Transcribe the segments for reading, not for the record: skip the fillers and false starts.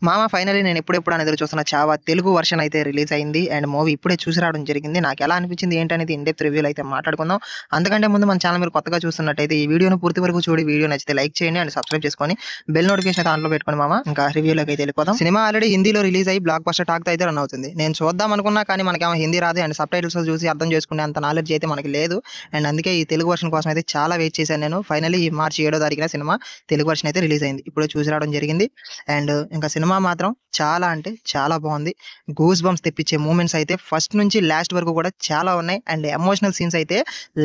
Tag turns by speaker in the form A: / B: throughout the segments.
A: మామ ఫైనల్లీ నేను ఎప్పుడెప్పుడు అని ఎదురు చూస్తున్న 'చావా' తెలుగు వర్షన్ అయితే రిలీజ్ అయింది. అండ్ మూవీ ఇప్పుడే చూసి రావడం జరిగింది. నాకెలా అనిపించింది ఏంటనేది ఇన్ డెప్త్ రివ్యూలో అయితే మాట్లాడుకుందాం. అంతకంటే ముందు మన ఛానల్ మీరు కొత్తగా చూస్తున్నట్టయితే ఈ వీడియోను పూర్తి వరకు చూడి వీడియో నచ్చితే లైక్ చేయండి అండ్ సబ్స్క్రైబ్ చేసుకొని బెల్ నోటిఫికేషన్ అయితే ఆన్‌లో పెట్టుకోండి మామ. ఇంకా రివ్యూలోకి అయితే వెళ్ళిపోదాం. సినిమా ఆల్రెడీ హిందీలో రిలీజ్ అయ్యి బ్లాక్ బస్టర్ టాక్‌తో అయితే రన్ అవుతుంది. నేను చూద్దాం అనుకున్నా కానీ మనకేమో హిందీ రాదు అండ్ సబ్‌టైటిల్స్‌లో చూసి అర్థం చేసుకునే అంత నాలెడ్జ్ అయితే మనకి లేదు. అండ్ అందుకే ఈ తెలుగు వర్షన్ కోసం అయితే చాలా వెయిట్ చేశాను నేను. ఫైనల్లీ ఈ మార్చి 7వ తారీఖున సినిమా తెలుగు వర్షన్ అయితే రిలీజ్ అయింది. ఇప్పుడే చూసి రావడం జరిగింది. అండ్ ఇంకా సినిమా మాత్రం చాలా అంటే చాలా బాగుంది. గూస్ బంప్స్ తెప్పించే మూమెంట్స్ అయితే ఫస్ట్ నుంచి లాస్ట్ వరకు కూడా చాలా ఉన్నాయి. అండ్ ఎమోషనల్ సీన్స్ అయితే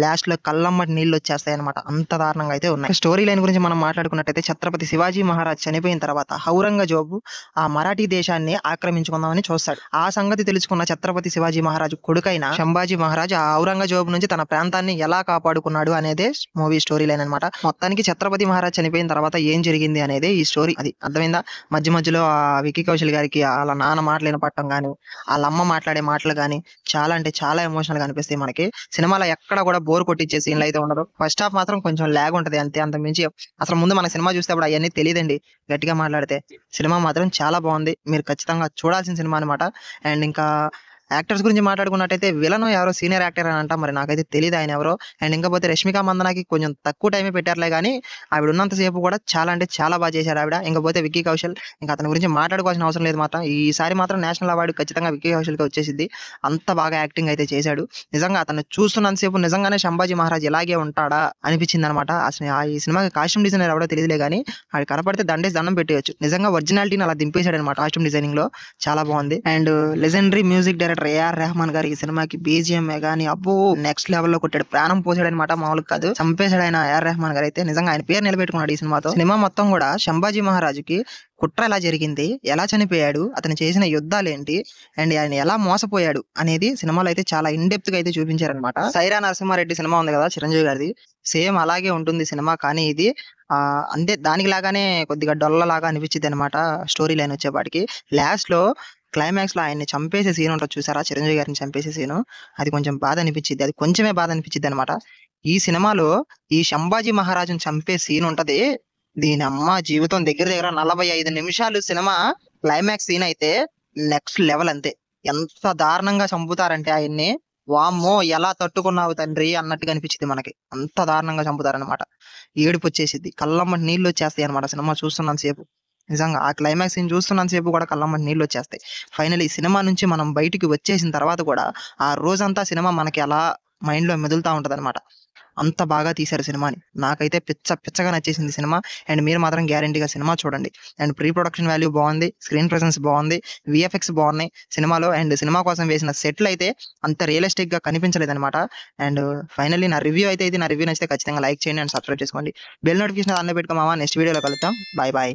A: లాస్ట్ లో కళ్ళమ్మటి నీళ్ళు వచ్చేస్తాయి అనమాట. అంత దారుణంగా అయితే ఉన్నాయి. స్టోరీ లైన్ గురించి మనం మాట్లాడుకున్నట్టయితే ఛత్రపతి శివాజీ మహారాజ్ చనిపోయిన తర్వాత ఔరంగజేబు ఆ మరాఠీ దేశాన్ని ఆక్రమించుకుందామని చూస్తాడు. ఆ సంగతి తెలుసుకున్న ఛత్రపతి శివాజీ మహారాజు కొడుకైన శంభాజీ మహారాజ్ ఆ ఔరంగజేబు నుంచి తన ప్రాంతాన్ని ఎలా కాపాడుకున్నాడు అనేదే మూవీ స్టోరీ లైన్ అనమాట. మొత్తానికి ఛత్రపతి మహారాజ్ చనిపోయిన తర్వాత ఏం జరిగింది అనేది ఈ స్టోరీ. అది అర్థమైందా? మధ్య మధ్యలో ఆ విక్కీ కౌశల్ గారికి వాళ్ళ నాన్న మాటలు వినపడటం గానీ, వాళ్ళ అమ్మ మాట్లాడే మాటలు గానీ చాలా అంటే చాలా ఎమోషనల్ గా అనిపిస్తాయి మనకి. సినిమాలో ఎక్కడ కూడా బోర్ కొట్టించే సీన్లు అయితే ఉండదు. ఫస్ట్ హాఫ్ మాత్రం కొంచెం లాగ్ ఉంటది అంతే. అంతకు మించి అసలు ముందు మన సినిమా చూస్తే అప్పుడు అవన్నీ తెలియదండి గట్టిగా మాట్లాడితే. సినిమా మాత్రం చాలా బాగుంది. మీరు ఖచ్చితంగా చూడాల్సిన సినిమా అనమాట. అండ్ ఇంకా యాక్టర్స్ గురించి మాట్లాడుకున్నట్టయితే విలన్ ఎవరో సీనియర్ యాక్టర్ అని అంట, మరి నాకైతే తెలియదు ఆయన ఎవరో. అండ్ ఇంకపోతే రష్మిక మందనాకి కొంచెం తక్కువ టైమే పెట్టారులే కానీ ఆవిడ ఉన్నంతసేపు కూడా చాలా అంటే చాలా బాగా చేశారు ఆవిడ. ఇంకపోతే విక్కీ కౌశల్, ఇంకా అతని గురించి మాట్లాడుకోవాల్సిన అవసరం లేదు. మాత్రం ఈసారి మాత్రం నేషనల్ అవార్డు ఖచ్చితంగా విక్కీ కౌశల్కి వచ్చేసింది. అంత బాగా యాక్టింగ్ అయితే చేశాడు. నిజంగా అతను చూస్తున్నంతసేపు నిజంగానే శంభాజీ మహారాజ్ ఇలాగే ఉంటాడా అనిపించింది అనమాట. అసలు ఈ సినిమాకి కాస్ట్యూమ్ డిజైనర్ ఎవడో తెలియదులే కానీ ఆవిడ కనపడితే దండేసి దండం పెట్టేయచ్చు. నిజంగా ఒరిజినాలిటీని అలా దింపేశాడు అనమాట కాస్ట్యూమ్ డిజైనింగ్ లో. చాలా బాగుంది. And legendary music director A R Rahman garu ఈ సినిమాకి బీజిఎం గానీ అబ్బో నెక్స్ట్ లెవెల్ లో కొట్టాడు. ప్రాణం పోసాడు అనమాట. మామూలుగా కాదు, చంపేశాడు ఆయన ఏఆర్ రెహమాన్ గారు అయితే. నిజంగా ఆయన పేరు నిలబెట్టుకున్నాడు ఈ సినిమాతో. సినిమా మొత్తం కూడా శంభాజీ మహారాజుకి కుట్ర ఎలా జరిగింది, ఎలా చనిపోయాడు, అతను చేసిన యుద్ధాలు ఏంటి, అండ్ ఆయన ఎలా మోసపోయాడు అనేది సినిమాలో అయితే చాలా ఇన్ డెప్త్ గా అయితే చూపించారనమాట. సైరా నరసింహారెడ్డి సినిమా ఉంది కదా చిరంజీవి గారిది, సేమ్ అలాగే ఉంటుంది సినిమా. కానీ ఇది అంతే దానికి లాగానే కొద్దిగా డొల్ల లాగా అనిపించింది అనమాట. స్టోరీ లైన్ వచ్చేపాటికి లాస్ట్ లో క్లైమాక్స్ లో ఆయన్ని చంపేసే సీన్ ఉంటుంది చూసారా, చిరంజీవి గారిని చంపేసే సీను, అది కొంచెం బాధ అనిపించింది. అది కొంచెమే బాధ అనిపించింది అనమాట. ఈ సినిమాలో ఈ శంభాజీ మహారాజుని చంపే సీన్ ఉంటది, దీని అమ్మ జీవితం దగ్గర దగ్గర 45 నిమిషాలు సినిమా క్లైమాక్స్ సీన్ అయితే నెక్స్ట్ లెవెల్ అంతే. ఎంత దారుణంగా చంపుతారంటే ఆయన్ని, వామ్మో ఎలా తట్టుకున్నావు తండ్రి అన్నట్టుగా అనిపించింది మనకి. అంత దారుణంగా చంపుతారనమాట. ఏడుపు వచ్చేసిద్ది, కళ్ళమ్మటి నీళ్ళు వచ్చేస్తాయి అనమాట సినిమా చూస్తున్నంత సేపు. నిజంగా ఆ క్లైమాక్స్ సీన్ చూస్తున్నంత సేపు కూడా కళ్ళమ్మటి నీళ్ళు వచ్చేస్తాయి. ఫైనల్లీ సినిమా నుంచి మనం బయటికి వచ్చేసిన తర్వాత కూడా ఆ రోజంతా సినిమా మనకి అలా మైండ్ లో మెదులుతా ఉంటది అనమాట. అంత బాగా తీశారు సినిమాని. నాకైతే పిచ్చగా నచ్చేసింది సినిమా. అండ్ మీరు మాత్రం గ్యారంటీగా సినిమా చూడండి. అండ్ ప్రీ ప్రొడక్షన్ వాల్యూ బాగుంది, స్క్రీన్ ప్రెసెన్స్ బాగుంది, విఎఫ్ఎక్స్ బాగున్నాయి సినిమాలో. అండ్ సినిమా కోసం వేసిన సెట్లు అయితే అంత రియలిస్టిక్ గా కనిపించలేదు అనమాట. అండ్ ఫైనల్లీ నా రివ్యూ అయితే ఇది. నా రివ్యూ నచ్చితే ఖచ్చితంగా లైక్ చేయండి అండ్ సబ్స్క్రైబ్ చేసుకోండి. బెల్ నోటిఫికేషన్ ఆన్లో పెట్టుకోమా. నెక్స్ట్ వీడియోలో కలుద్దాం. Bye bye.